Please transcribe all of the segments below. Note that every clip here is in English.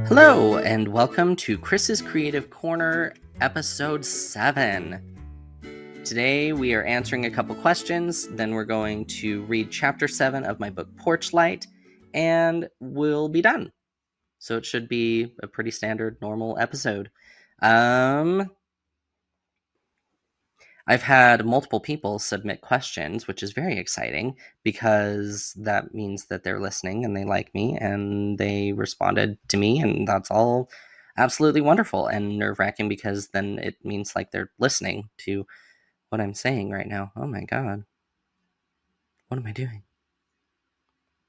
Hello, and welcome to Chris's Creative Corner, episode 7. Today we are answering a couple questions, then we're going to read chapter 7 of my book Porch Light, and we'll be done. So it should be a pretty standard, normal episode. I've had multiple people submit questions, which is very exciting because that means that they're listening and they like me and they responded to me, and that's all absolutely wonderful and nerve-wracking because then it means like they're listening to what I'm saying right now. Oh my God. What am I doing?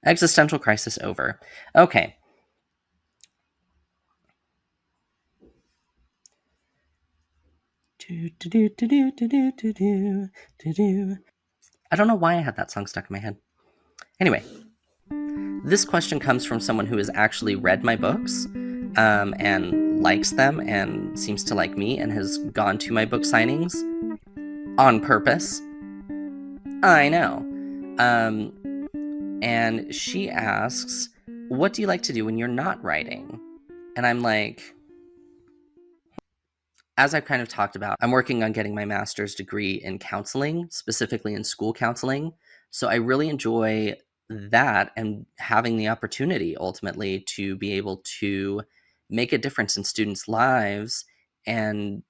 Existential crisis over. Okay. I don't know why I had that song stuck in my head. Anyway, this question comes from someone who has actually read my books and likes them and seems to like me and has gone to my book signings on purpose. I know. And she asks, what do you like to do when you're not writing? And I'm like, as I've kind of talked about, I'm working on getting my master's degree in counseling, specifically in school counseling. So I really enjoy that and having the opportunity ultimately to be able to make a difference in students' lives and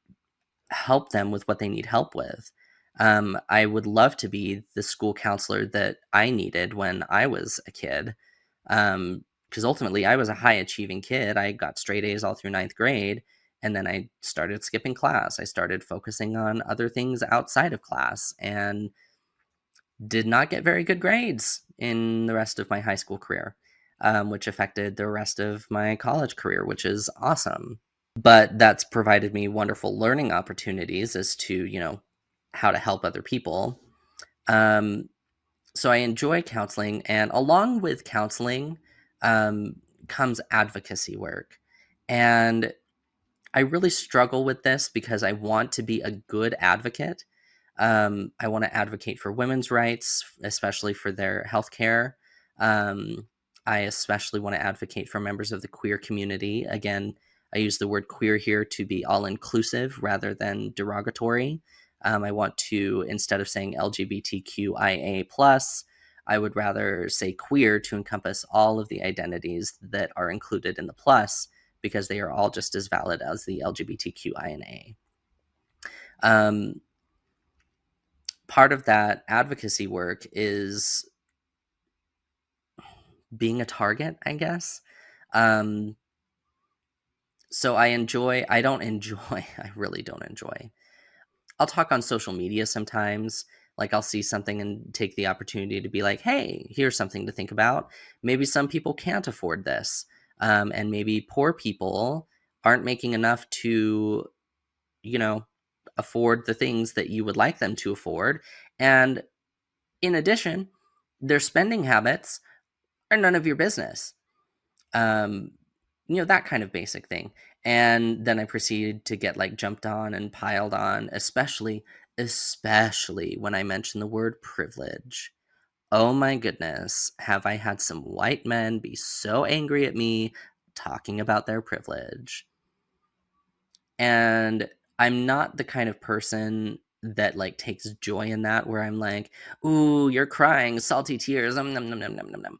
help them with what they need help with. I would love to be the school counselor that I needed when I was a kid. Because ultimately I was a high achieving kid. I got straight A's all through 9th grade. And then I started skipping class. I started focusing on other things outside of class and did not get very good grades in the rest of my high school career, which affected the rest of my college career, which is awesome. But that's provided me wonderful learning opportunities as to, how to help other people. So I enjoy counseling, and along with counseling comes advocacy work. And I really struggle with this because I want to be a good advocate. I want to advocate for women's rights, especially for their healthcare. I especially want to advocate for members of the queer community. Again, I use the word queer here to be all-inclusive rather than derogatory. I want to, instead of saying LGBTQIA+, I would rather say queer to encompass all of the identities that are included in the plus, because they are all just as valid as the LGBTQIA. Part of that advocacy work is being a target, I guess. So I really don't enjoy. I'll talk on social media sometimes. Like I'll see something and take the opportunity to be like, hey, here's something to think about. Maybe some people can't afford this. And maybe poor people aren't making enough to, afford the things that you would like them to afford. And in addition, their spending habits are none of your business. That kind of basic thing. And then I proceeded to get like jumped on and piled on, especially when I mention the word privilege. Oh my goodness, have I had some white men be so angry at me talking about their privilege. And I'm not the kind of person that like takes joy in that, where I'm like, ooh, you're crying, salty tears, nom, nom, nom, nom, nom, nom.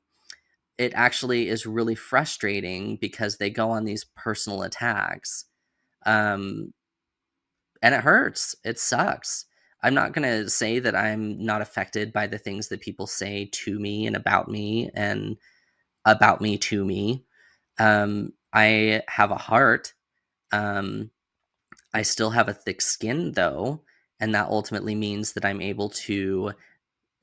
It actually is really frustrating because they go on these personal attacks. And it hurts. It sucks. I'm not going to say that I'm not affected by the things that people say to me and about me to me. I have a heart. I still have a thick skin, though, and that ultimately means that I'm able to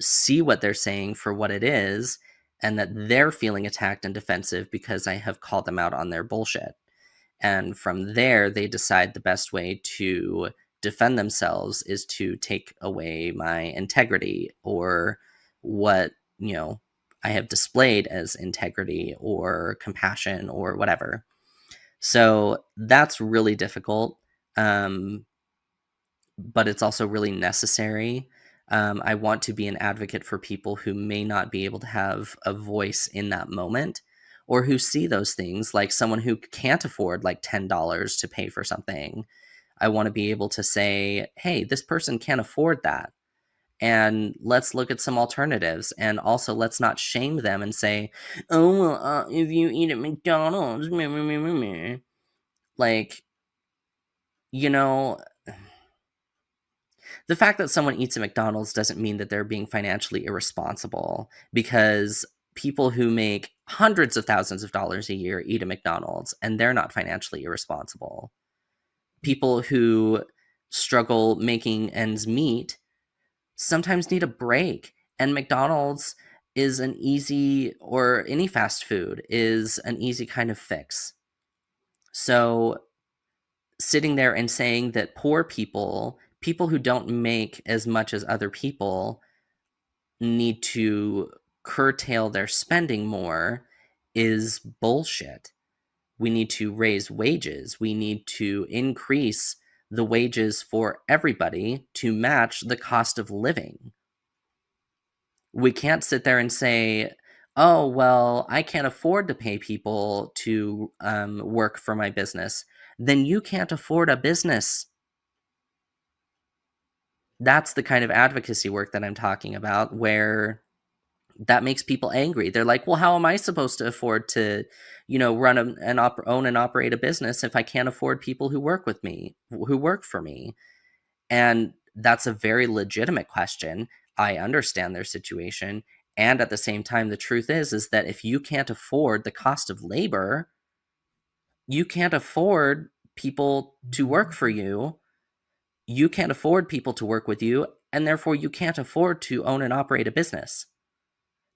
see what they're saying for what it is, and that they're feeling attacked and defensive because I have called them out on their bullshit. And from there, they decide the best way to defend themselves is to take away my integrity or what, I have displayed as integrity or compassion or whatever. So that's really difficult. But it's also really necessary. I want to be an advocate for people who may not be able to have a voice in that moment, or who see those things, like someone who can't afford like $10 to pay for something. I want to be able to say, hey, this person can't afford that. And let's look at some alternatives. And also, let's not shame them and say, oh, well, if you eat at McDonald's, meh, meh, meh, meh, meh. Like, you know, the fact that someone eats at McDonald's doesn't mean that they're being financially irresponsible, because people who make hundreds of thousands of dollars a year eat at McDonald's and they're not financially irresponsible. People who struggle making ends meet sometimes need a break, and McDonald's is an easy, or any fast food is an easy kind of fix. So sitting there and saying that poor people, people who don't make as much as other people, need to curtail their spending more is bullshit. We need to raise wages. We need to increase the wages for everybody to match the cost of living. We can't sit there and say, oh, well, I can't afford to pay people to work for my business. Then you can't afford a business. That's the kind of advocacy work that I'm talking about, where that makes people angry. They're like, well, how am I supposed to afford to, run own and operate a business if I can't afford people who work with me, who work for me? And that's a very legitimate question. I understand their situation. And at the same time, the truth is that if you can't afford the cost of labor, you can't afford people to work for you. You can't afford people to work with you, and therefore you can't afford to own and operate a business.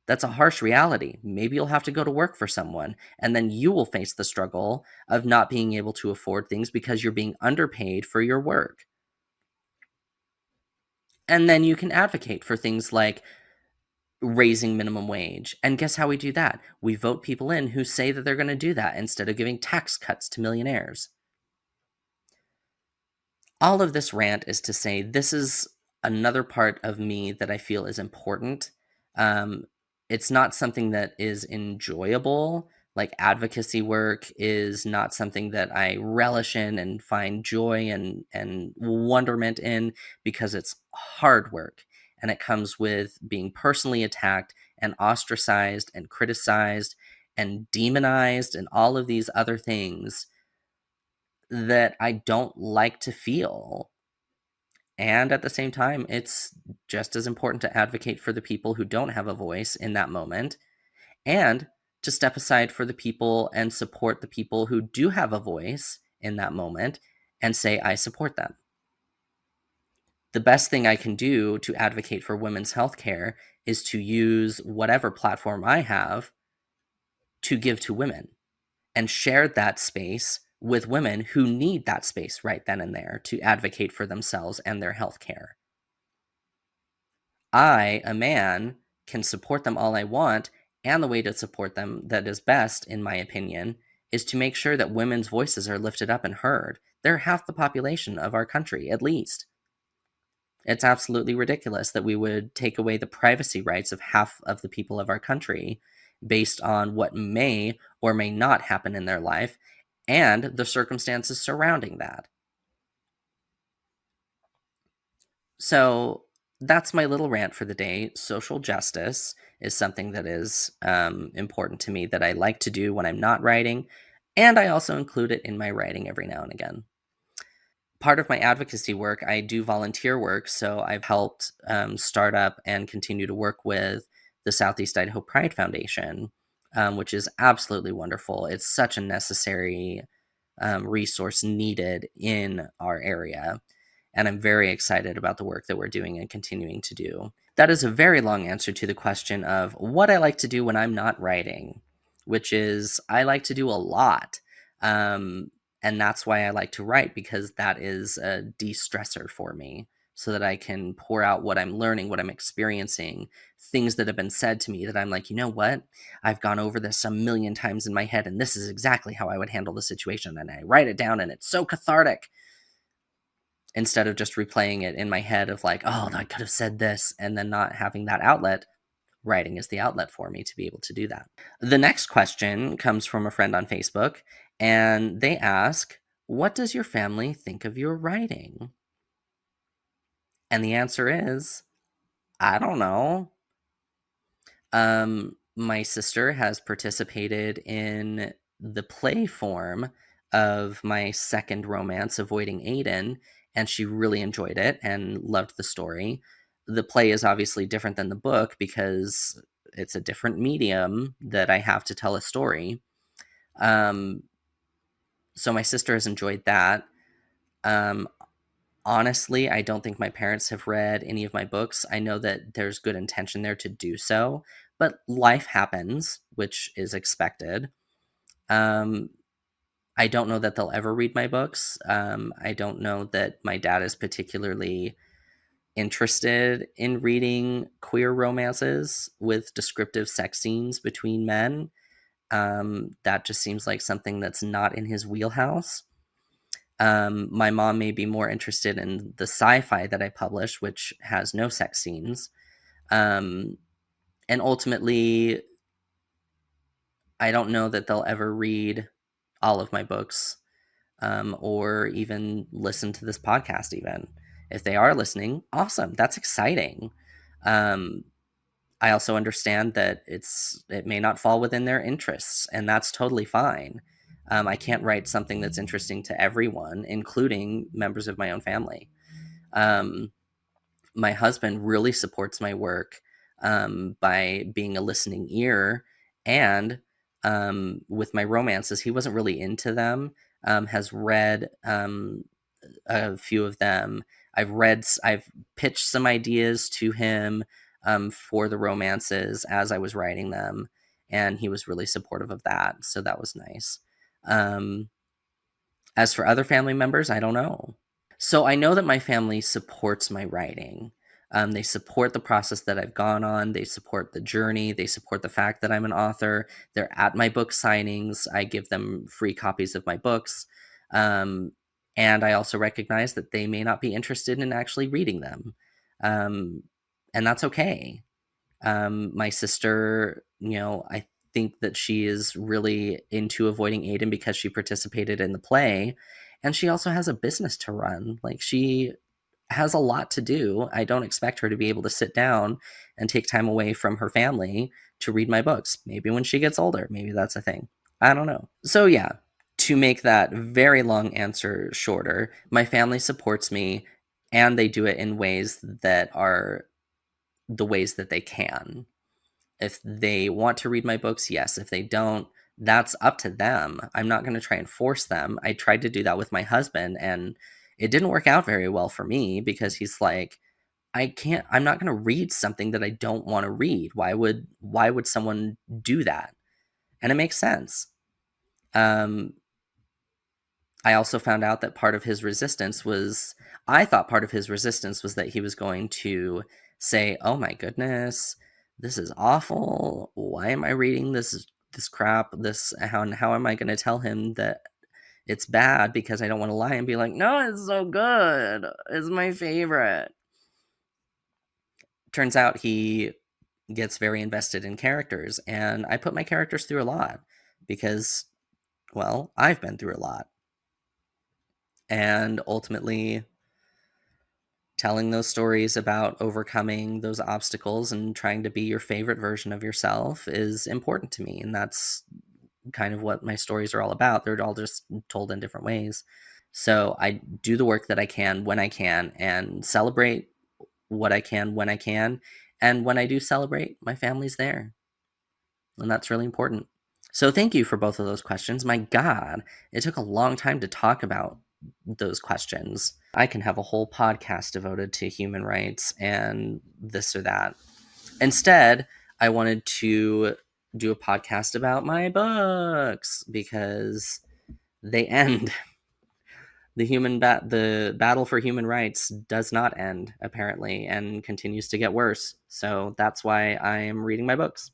That's a harsh reality. Maybe you'll have to go to work for someone, and then you will face the struggle of not being able to afford things because you're being underpaid for your work. And then you can advocate for things like raising minimum wage. And guess how we do that? We vote people in who say that they're going to do that instead of giving tax cuts to millionaires. All of this rant is to say this is another part of me that I feel is important. Um, it's not something that is enjoyable. Like, advocacy work is not something that I relish in and find joy and wonderment in, because it's hard work, and it comes with being personally attacked and ostracized and criticized and demonized and all of these other things that I don't like to feel. And at the same time, it's just as important to advocate for the people who don't have a voice in that moment, and to step aside for the people and support the people who do have a voice in that moment and say, I support them. The best thing I can do to advocate for women's healthcare is to use whatever platform I have to give to women, and share that space with women who need that space right then and there to advocate for themselves and their health care. I, a man, can support them all I want, and the way to support them that is best, in my opinion, is to make sure that women's voices are lifted up and heard. They're half the population of our country, at least. It's absolutely ridiculous that we would take away the privacy rights of half of the people of our country based on what may or may not happen in their life and the circumstances surrounding that. So that's my little rant for the day. Social justice is something that is important to me, that I like to do when I'm not writing, and I also include it in my writing every now and again. Part of my advocacy work, I do volunteer work, so I've helped start up and continue to work with the Southeast Idaho Pride Foundation, which is absolutely wonderful. It's such a necessary resource needed in our area, and I'm very excited about the work that we're doing and continuing to do. That is a very long answer to the question of what I like to do when I'm not writing, which is I like to do a lot. And that's why I like to write, because that is a de-stressor for me, so that I can pour out what I'm learning, what I'm experiencing, things that have been said to me that I'm like, you know what? I've gone over this a million times in my head, and this is exactly how I would handle the situation. And I write it down, and it's so cathartic, instead of just replaying it in my head of like, oh, I could have said this, and then not having that outlet. writing is the outlet for me to be able to do that. The next question comes from a friend on Facebook, and they ask, what does your family think of your writing? And the answer is, I don't know. My sister has participated in the play form of my second romance, Avoiding Aiden, and she really enjoyed it and loved the story. The play is obviously different than the book because it's a different medium that I have to tell a story. Um, so my sister has enjoyed that. Um, Honestly, I don't think my parents have read any of my books. I know that there's good intention there to do so, but life happens, which is expected. Um, I don't know that they'll ever read my books. I don't know that my dad is particularly interested in reading queer romances with descriptive sex scenes between men. That just seems like something that's not in his wheelhouse. My mom may be more interested in the sci-fi that I publish, which has no sex scenes. And ultimately, I don't know that they'll ever read all of my books, or even listen to this podcast even. If they are listening, awesome. That's exciting. Um, I also understand that it may not fall within their interests, and that's totally fine. I can't write something that's interesting to everyone, including members of my own family. Um, my husband really supports my work, by being a listening ear, and with my romances, he wasn't really into them. Has read a few of them. I've pitched some ideas to him, for the romances as I was writing them, and he was really supportive of that. So that was nice. Um, as for other family members, I don't know. So I know that my family supports my writing. They support the process that I've gone on. They support the journey. They support the fact that I'm an author. They're at my book signings. I give them free copies of my books. Um, and I also recognize that they may not be interested in actually reading them. Um, and that's okay. My sister, I think that she is really into Avoiding Aiden because she participated in the play, and she also has a business to run. Like, she has a lot to do. I don't expect her to be able to sit down and take time away from her family to read my books. Maybe when she gets older, maybe that's a thing. I don't know. So yeah, to make that very long answer shorter, my family supports me, and they do it in ways that are the ways that they can. If they want to read my books, yes. If they don't, that's up to them. I'm not going to try and force them. I tried to do that with my husband, and it didn't work out very well for me because he's like, I'm not going to read something that I don't want to read. Why would someone do that? And it makes sense. Um, I also found out that I thought part of his resistance was that he was going to say, "Oh my goodness, this is awful. Why am I reading this crap? How am I going to tell him that it's bad because I don't want to lie and be like, "No, it's so good. It's my favorite." Turns out he gets very invested in characters, and I put my characters through a lot because, well, I've been through a lot. And ultimately, telling those stories about overcoming those obstacles and trying to be your favorite version of yourself is important to me. And that's kind of what my stories are all about. They're all just told in different ways. So I do the work that I can when I can and celebrate what I can when I can. And when I do celebrate, my family's there. And that's really important. So thank you for both of those questions. My God, it took a long time to talk about those questions. I can have a whole podcast devoted to human rights and this or that. Instead, I wanted to do a podcast about my books because they end. The battle for human rights does not end, apparently, and continues to get worse. So that's why I am reading my books.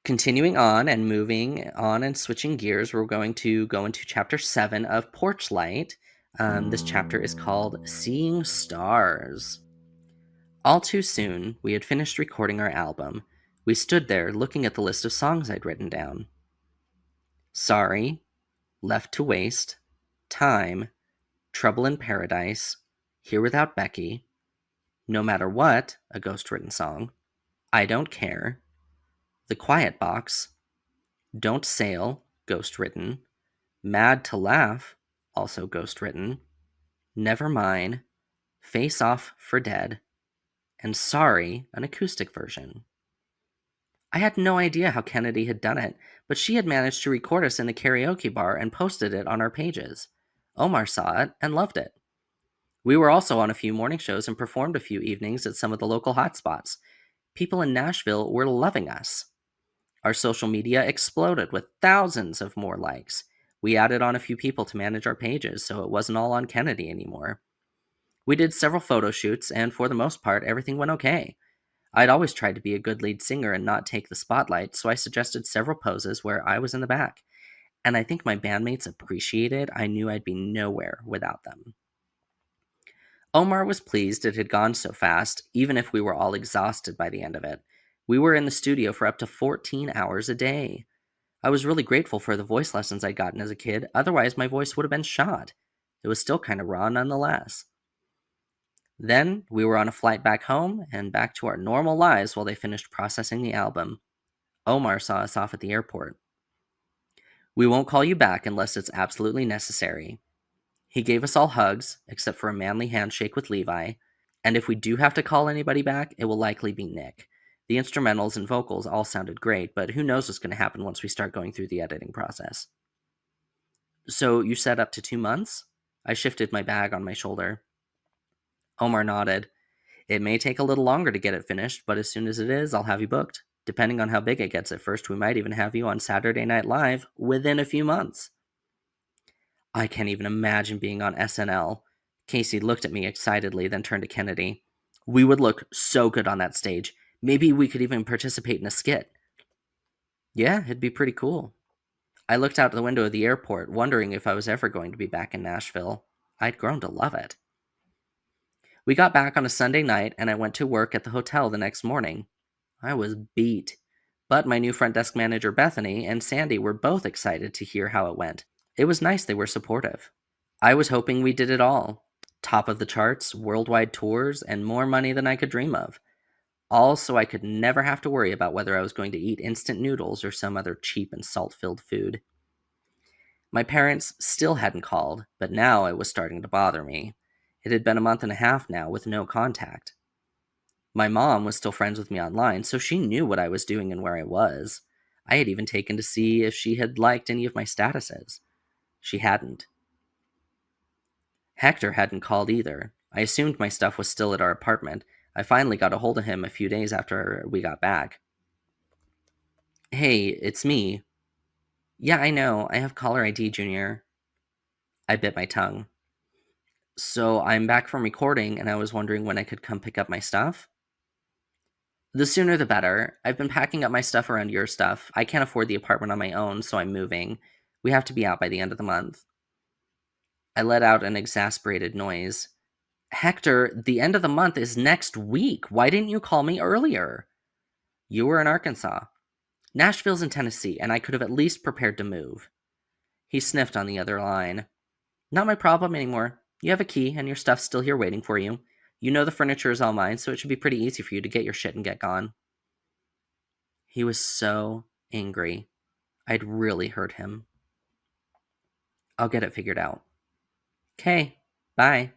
Continuing on and moving on and switching gears, we're going to go into chapter 7 of Porch Light. This chapter is called Seeing Stars. All too soon, we had finished recording our album. We stood there looking at the list of songs I'd written down. Sorry, Left to Waste, Time, Trouble in Paradise, Here Without Becky, No Matter What, a ghost-written song, I Don't Care, The Quiet Box, Don't Sail, ghost-written, Mad to Laugh, also ghost-written, Never Mine, Face Off for Dead, and Sorry, an acoustic version. I had no idea how Kennedy had done it, but she had managed to record us in a karaoke bar and posted it on our pages. Omar saw it and loved it. We were also on a few morning shows and performed a few evenings at some of the local hotspots. People in Nashville were loving us. Our social media exploded with thousands of more likes. We added on a few people to manage our pages, so it wasn't all on Kennedy anymore. We did several photo shoots, and for the most part, everything went okay. I'd always tried to be a good lead singer and not take the spotlight, so I suggested several poses where I was in the back. And I think my bandmates appreciated I knew I'd be nowhere without them. Omar was pleased it had gone so fast, even if we were all exhausted by the end of it. We were in the studio for up to 14 hours a day. I was really grateful for the voice lessons I'd gotten as a kid, otherwise my voice would have been shot. It was still kind of raw nonetheless. Then we were on a flight back home and back to our normal lives while they finished processing the album. Omar saw us off at the airport. We won't call you back unless it's absolutely necessary. He gave us all hugs, except for a manly handshake with Levi, and if we do have to call anybody back, it will likely be Nick. The instrumentals and vocals all sounded great, but who knows what's going to happen once we start going through the editing process. So you said up to 2 months? I shifted my bag on my shoulder. Omar nodded. It may take a little longer to get it finished, but as soon as it is, I'll have you booked. Depending on how big it gets at first, we might even have you on Saturday Night Live within a few months. I can't even imagine being on SNL. Casey looked at me excitedly, then turned to Kennedy. We would look so good on that stage. Maybe we could even participate in a skit. Yeah, it'd be pretty cool. I looked out the window of the airport, wondering if I was ever going to be back in Nashville. I'd grown to love it. We got back on a Sunday night, and I went to work at the hotel the next morning. I was beat. But my new front desk manager, Bethany, and Sandy were both excited to hear how it went. It was nice they were supportive. I was hoping we did it all. Top of the charts, worldwide tours, and more money than I could dream of. All so I could never have to worry about whether I was going to eat instant noodles or some other cheap and salt-filled food. My parents still hadn't called, but now it was starting to bother me. It had been a month and a half now with no contact. My mom was still friends with me online, so she knew what I was doing and where I was. I had even taken to see if she had liked any of my statuses. She hadn't. Hector hadn't called either. I assumed my stuff was still at our apartment. I finally got a hold of him a few days after we got back. Hey, it's me. Yeah, I know. I have caller ID, Junior. I bit my tongue. So I'm back from recording, and I was wondering when I could come pick up my stuff? The sooner the better. I've been packing up my stuff around your stuff. I can't afford the apartment on my own, so I'm moving. We have to be out by the end of the month. I let out an exasperated noise. Hector, the end of the month is next week. Why didn't you call me earlier? You were in Arkansas. Nashville's in Tennessee, and I could have at least prepared to move. He sniffed on the other line. Not my problem anymore. You have a key, and your stuff's still here waiting for you. You know the furniture is all mine, so it should be pretty easy for you to get your shit and get gone. He was so angry. I'd really hurt him. I'll get it figured out. Okay, bye.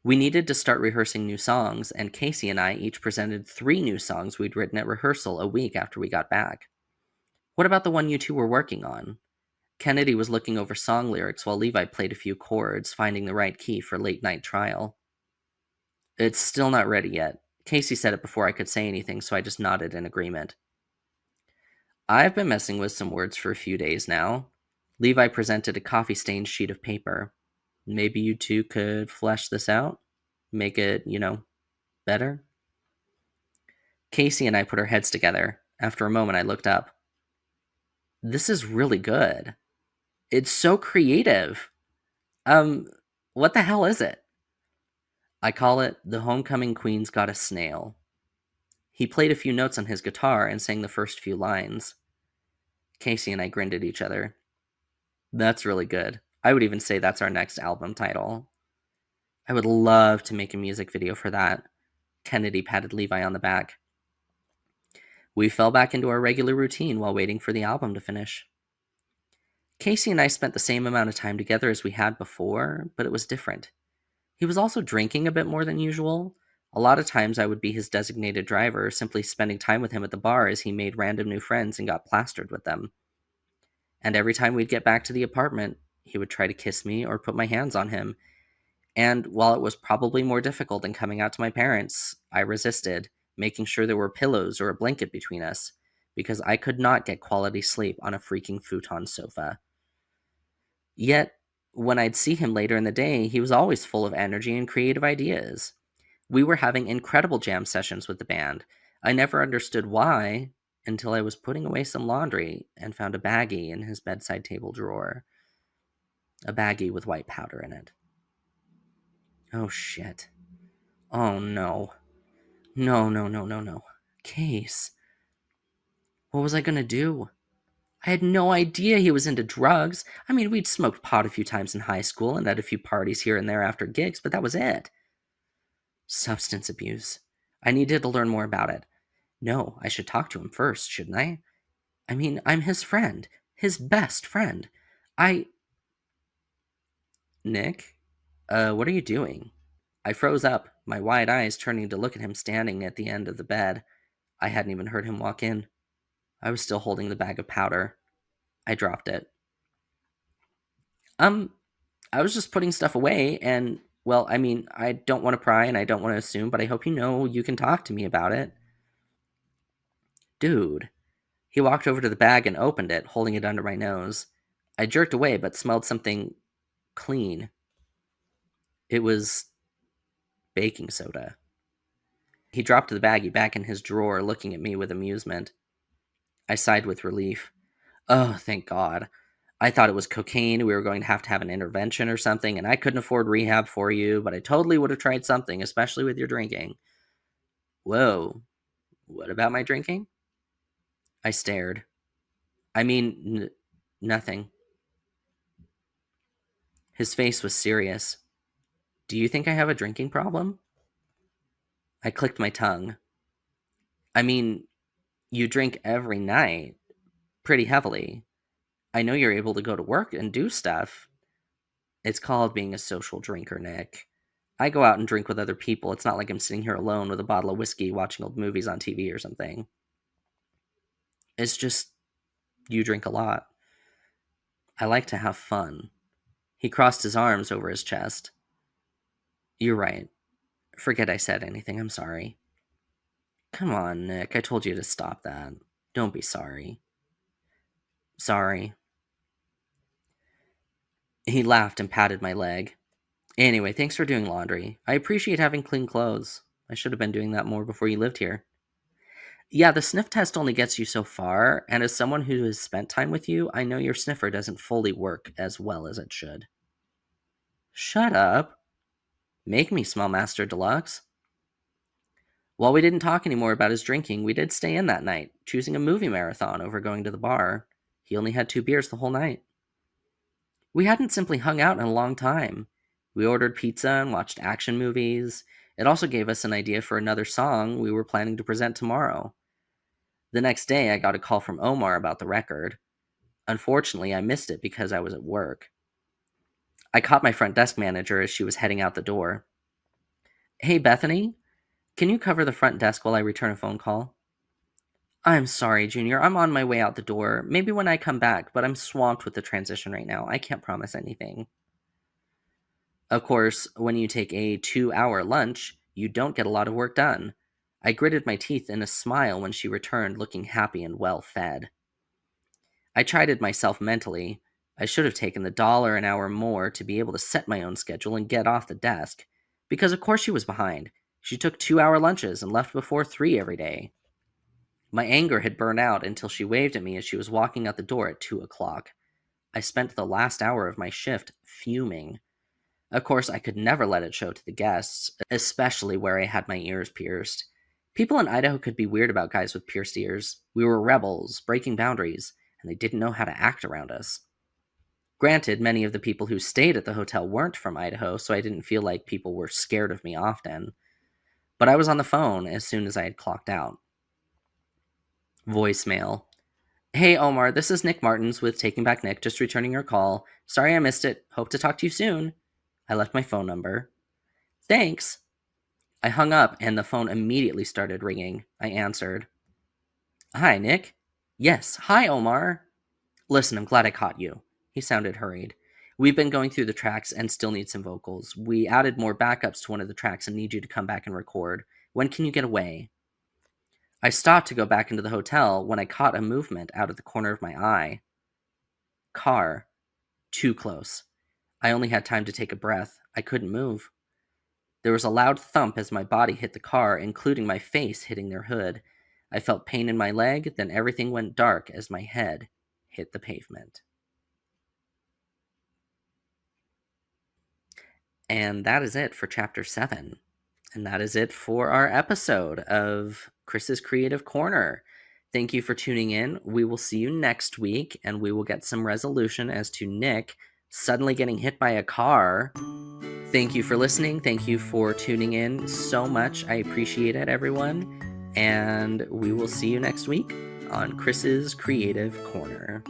We needed to start rehearsing new songs, and Casey and I each presented 3 new songs we'd written at rehearsal a week after we got back. What about the one you two were working on? Kennedy was looking over song lyrics while Levi played a few chords, finding the right key for late night trial. It's still not ready yet. Casey said it before I could say anything, so I just nodded in agreement. I've been messing with some words for a few days now. Levi presented a coffee-stained sheet of paper. Maybe you two could flesh this out? Make it, better? Casey and I put our heads together. After a moment, I looked up. This is really good. It's so creative. What the hell is it? I call it The Homecoming Queen's Got a Snail. He played a few notes on his guitar and sang the first few lines. Casey and I grinned at each other. That's really good. I would even say that's our next album title. I would love to make a music video for that. Kennedy patted Levi on the back. We fell back into our regular routine while waiting for the album to finish. Casey and I spent the same amount of time together as we had before, but it was different. He was also drinking a bit more than usual. A lot of times I would be his designated driver, simply spending time with him at the bar as he made random new friends and got plastered with them. And every time we'd get back to the apartment, he would try to kiss me or put my hands on him. And while it was probably more difficult than coming out to my parents, I resisted, making sure there were pillows or a blanket between us, because I could not get quality sleep on a freaking futon sofa. Yet, when I'd see him later in the day, he was always full of energy and creative ideas. We were having incredible jam sessions with the band. I never understood why until I was putting away some laundry and found a baggie in his bedside table drawer. A baggie with white powder in it. Oh shit. Oh no. No. Case. What was I gonna do? I had no idea he was into drugs. I mean, we'd smoked pot a few times in high school and at a few parties here and there after gigs, but that was it. Substance abuse. I needed to learn more about it. No, I should talk to him first, shouldn't I? I mean, I'm his friend. His best friend. Nick? What are you doing? I froze up, my wide eyes turning to look at him standing at the end of the bed. I hadn't even heard him walk in. I was still holding the bag of powder. I dropped it. I was just putting stuff away, and, well, I mean, I don't want to pry and I don't want to assume, but I hope you know you can talk to me about it. Dude. He walked over to the bag and opened it, holding it under my nose. I jerked away, but smelled something clean. It was baking soda. He dropped the baggie back in his drawer, looking at me with amusement. I sighed with relief. Oh, thank God. I thought it was cocaine, we were going to have an intervention or something, and I couldn't afford rehab for you, but I totally would have tried something, especially with your drinking. Whoa. What about my drinking? I stared. I mean, nothing. His face was serious. Do you think I have a drinking problem? I clicked my tongue. I mean, you drink every night, pretty heavily. I know you're able to go to work and do stuff. It's called being a social drinker, Nick. I go out and drink with other people. It's not like I'm sitting here alone with a bottle of whiskey watching old movies on TV or something. It's just, you drink a lot. I like to have fun. He crossed his arms over his chest. You're right. Forget I said anything. I'm sorry. Come on, Nick. I told you to stop that. Don't be sorry. Sorry. He laughed and patted my leg. Anyway, thanks for doing laundry. I appreciate having clean clothes. I should have been doing that more before you lived here. Yeah, the sniff test only gets you so far, and as someone who has spent time with you, I know your sniffer doesn't fully work as well as it should. Shut up. Make me, Small Master Deluxe. While we didn't talk anymore about his drinking, we did stay in that night, choosing a movie marathon over going to the bar. He only had 2 beers the whole night. We hadn't simply hung out in a long time. We ordered pizza and watched action movies. It also gave us an idea for another song we were planning to present tomorrow. The next day, I got a call from Omar about the record. Unfortunately, I missed it because I was at work. I caught my front desk manager as she was heading out the door. Hey, Bethany, can you cover the front desk while I return a phone call? I'm sorry, Junior. I'm on my way out the door. Maybe when I come back, but I'm swamped with the transition right now. I can't promise anything. Of course, when you take a 2-hour lunch, you don't get a lot of work done. I gritted my teeth in a smile when she returned, looking happy and well fed. I chided myself mentally. I should have taken the dollar an hour more to be able to set my own schedule and get off the desk. Because of course she was behind. She took 2-hour lunches and left before 3 every day. My anger had burned out until she waved at me as she was walking out the door at 2 o'clock. I spent the last hour of my shift fuming. Of course, I could never let it show to the guests, especially where I had my ears pierced. People in Idaho could be weird about guys with pierced ears. We were rebels, breaking boundaries, and they didn't know how to act around us. Granted, many of the people who stayed at the hotel weren't from Idaho, so I didn't feel like people were scared of me often. But I was on the phone as soon as I had clocked out. Voicemail. Hey Omar, this is Nick Martins with Taking Back Nick, just returning your call. Sorry I missed it. Hope to talk to you soon. I left my phone number. Thanks. I hung up and the phone immediately started ringing. I answered. Hi, Nick. Yes. Hi, Omar. Listen, I'm glad I caught you. He sounded hurried. We've been going through the tracks and still need some vocals. We added more backups to one of the tracks and need you to come back and record. When can you get away? I stopped to go back into the hotel when I caught a movement out of the corner of my eye. Car. Too close. I only had time to take a breath. I couldn't move. There was a loud thump as my body hit the car, including my face hitting their hood. I felt pain in my leg, then everything went dark as my head hit the pavement. And that is it for Chapter 7. And that is it for our episode of Chris's Creative Corner. Thank you for tuning in. We will see you next week, and we will get some resolution as to Nick suddenly getting hit by a car. Thank you for listening. Thank you for tuning in so much. I appreciate it, everyone. And we will see you next week on Chris's Creative Corner.